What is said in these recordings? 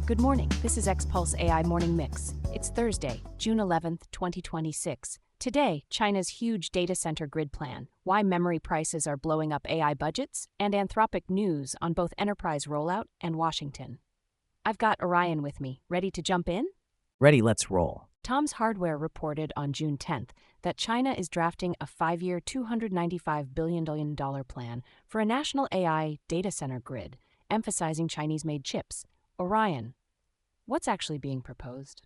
Good morning. This is XPulse AI Morning Mix. It's Thursday, June 11th, 2026. Today, China's huge data center grid plan, why memory prices are blowing up AI budgets, and Anthropic news on both enterprise rollout and Washington. I've got Orion with me. Ready to jump in? Ready, let's roll. Tom's Hardware reported on June 10th that China is drafting a 5-year, $295 billion plan for a national AI data center grid, emphasizing Chinese-made chips. Orion, what's actually being proposed?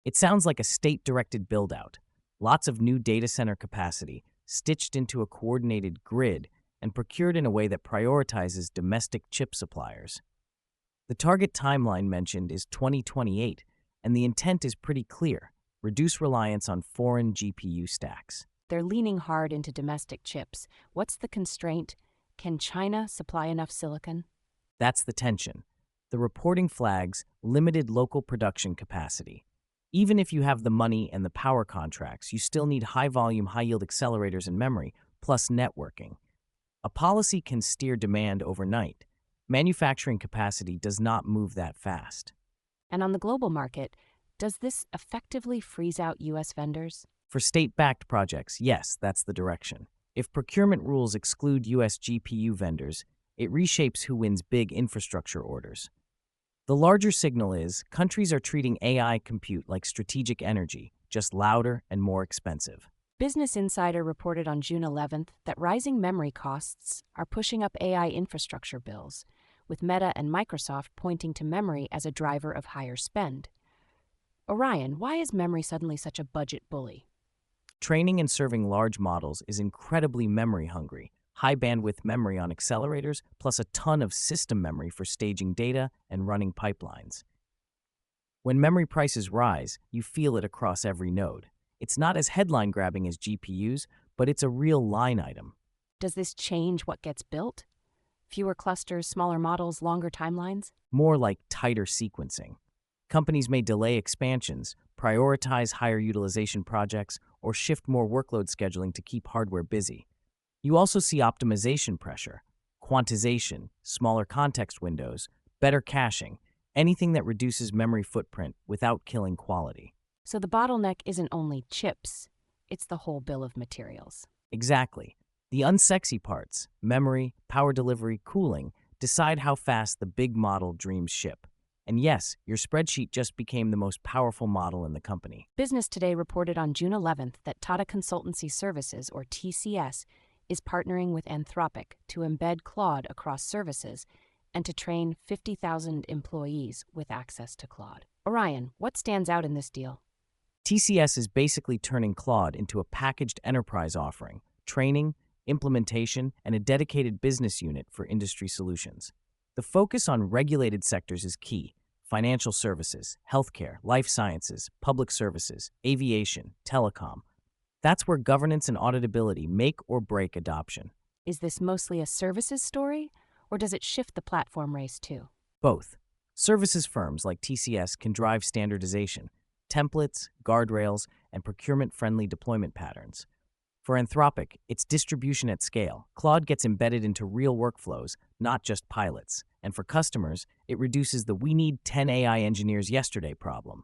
It sounds like a state-directed build-out. Lots of new data center capacity, stitched into a coordinated grid and procured in a way that prioritizes domestic chip suppliers. The target timeline mentioned is 2028, and the intent is pretty clear: reduce reliance on foreign GPU stacks. They're leaning hard into domestic chips. What's the constraint? Can China supply enough silicon? That's the tension. The reporting flags limited local production capacity. Even if you have the money and the power contracts, you still need high-volume, high-yield accelerators and memory, plus networking. A policy can steer demand overnight. Manufacturing capacity does not move that fast. And on the global market, does this effectively freeze out U.S. vendors? For state-backed projects, yes, that's the direction. If procurement rules exclude U.S. GPU vendors, it reshapes who wins big infrastructure orders. The larger signal is countries are treating AI compute like strategic energy, just louder and more expensive. Business Insider reported on June 11th that rising memory costs are pushing up AI infrastructure bills, with Meta and Microsoft pointing to memory as a driver of higher spend. Orion, why is memory suddenly such a budget bully? Training and serving large models is incredibly memory-hungry. High bandwidth memory on accelerators, plus a ton of system memory for staging data and running pipelines. When memory prices rise, you feel it across every node. It's not as headline-grabbing as GPUs, but it's a real line item. Does this change what gets built? Fewer clusters, smaller models, longer timelines? More like tighter sequencing. Companies may delay expansions, prioritize higher utilization projects, or shift more workload scheduling to keep hardware busy. You also see optimization pressure, quantization, smaller context windows, better caching, anything that reduces memory footprint without killing quality. So the bottleneck isn't only chips, it's the whole bill of materials. Exactly. The unsexy parts, memory, power delivery, cooling, decide how fast the big model dreams ship. And yes, your spreadsheet just became the most powerful model in the company. Business Today reported on June 11th that Tata Consultancy Services, or TCS, is partnering with Anthropic to embed Claude across services and to train 50,000 employees with access to Claude. Orion, what stands out in this deal? TCS is basically turning Claude into a packaged enterprise offering, training, implementation, and a dedicated business unit for industry solutions. The focus on regulated sectors is key: financial services, healthcare, life sciences, public services, aviation, telecom. That's where governance and auditability make or break adoption. Is this mostly a services story, or does it shift the platform race too? Both. Services firms like TCS can drive standardization, templates, guardrails, and procurement-friendly deployment patterns. For Anthropic, it's distribution at scale. Claude gets embedded into real workflows, not just pilots. And for customers, it reduces the "we need 10 AI engineers yesterday" problem.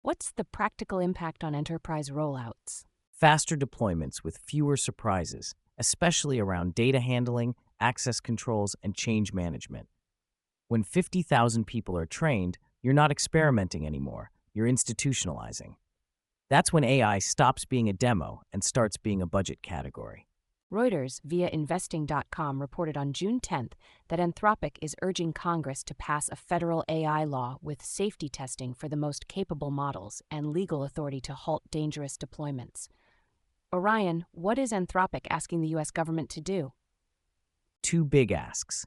What's the practical impact on enterprise rollouts? Faster deployments with fewer surprises, especially around data handling, access controls, and change management. When 50,000 people are trained, you're not experimenting anymore, you're institutionalizing. That's when AI stops being a demo and starts being a budget category. Reuters, via investing.com, reported on June 10th that Anthropic is urging Congress to pass a federal AI law with safety testing for the most capable models and legal authority to halt dangerous deployments. Orion, what is Anthropic asking the U.S. government to do? Two big asks: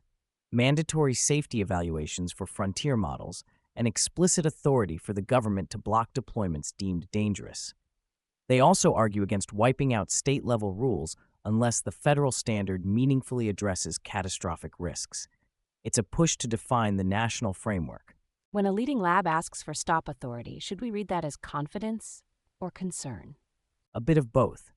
mandatory safety evaluations for frontier models and explicit authority for the government to block deployments deemed dangerous. They also argue against wiping out state-level rules unless the federal standard meaningfully addresses catastrophic risks. It's a push to define the national framework. When a leading lab asks for stop authority, should we read that as confidence or concern? A bit of both.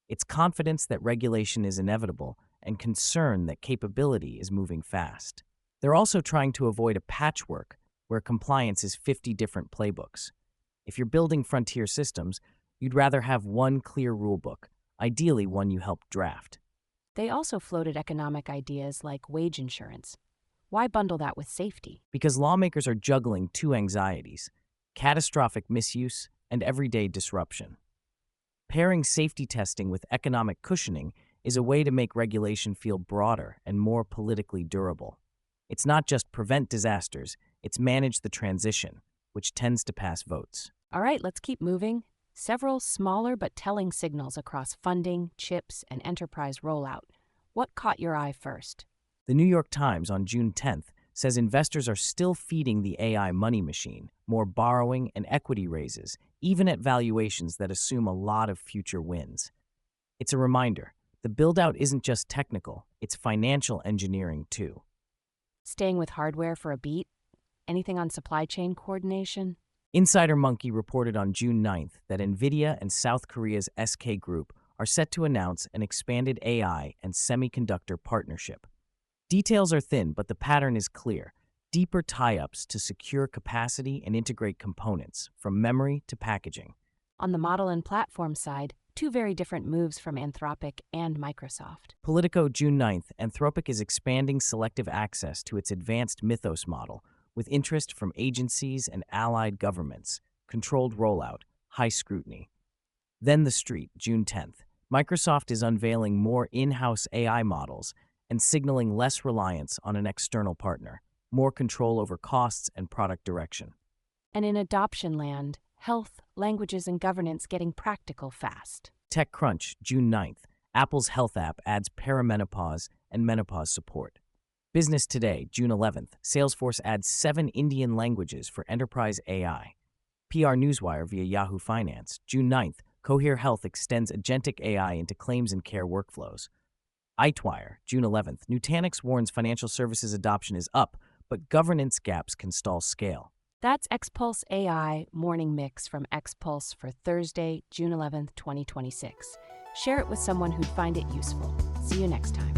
It's confidence that regulation is inevitable and concern that capability is moving fast. They're also trying to avoid a patchwork where compliance is 50 different playbooks. If you're building frontier systems, you'd rather have one clear rulebook, ideally one you helped draft. They also floated economic ideas like wage insurance. Why bundle that with safety? Because lawmakers are juggling two anxieties: catastrophic misuse and everyday disruption. Pairing safety testing with economic cushioning is a way to make regulation feel broader and more politically durable. It's not just prevent disasters, it's manage the transition, which tends to pass votes. All right, let's keep moving. Several smaller but telling signals across funding, chips, and enterprise rollout. What caught your eye first? The New York Times on June 10th says investors are still feeding the AI money machine, more borrowing and equity raises, even at valuations that assume a lot of future wins. It's a reminder, the build-out isn't just technical, it's financial engineering too. Staying with hardware for a beat? Anything on supply chain coordination? Insider Monkey reported on June 9th that Nvidia and South Korea's SK Group are set to announce an expanded AI and semiconductor partnership. Details are thin, but the pattern is clear: deeper tie-ups to secure capacity and integrate components, from memory to packaging. On the model and platform side, two very different moves from Anthropic and Microsoft. Politico, June 9th, Anthropic is expanding selective access to its advanced Mythos model, with interest from agencies and allied governments, controlled rollout, high scrutiny. Then The Street, June 10th. Microsoft is unveiling more in-house AI models and signaling less reliance on an external partner, more control over costs and product direction. And in adoption land, health, languages, and governance getting practical fast. TechCrunch, June 9th. Apple's health app adds perimenopause and menopause support. Business Today, June 11th. Salesforce adds 7 Indian languages for enterprise AI. PR Newswire via Yahoo Finance, June 9th. Cohere Health extends agentic AI into claims and care workflows. Itewire, June 11th. Nutanix warns financial services adoption is up, but governance gaps can stall scale. That's Xpulse AI Morning Mix from Xpulse for Thursday, June 11th, 2026. Share it with someone who'd find it useful. See you next time.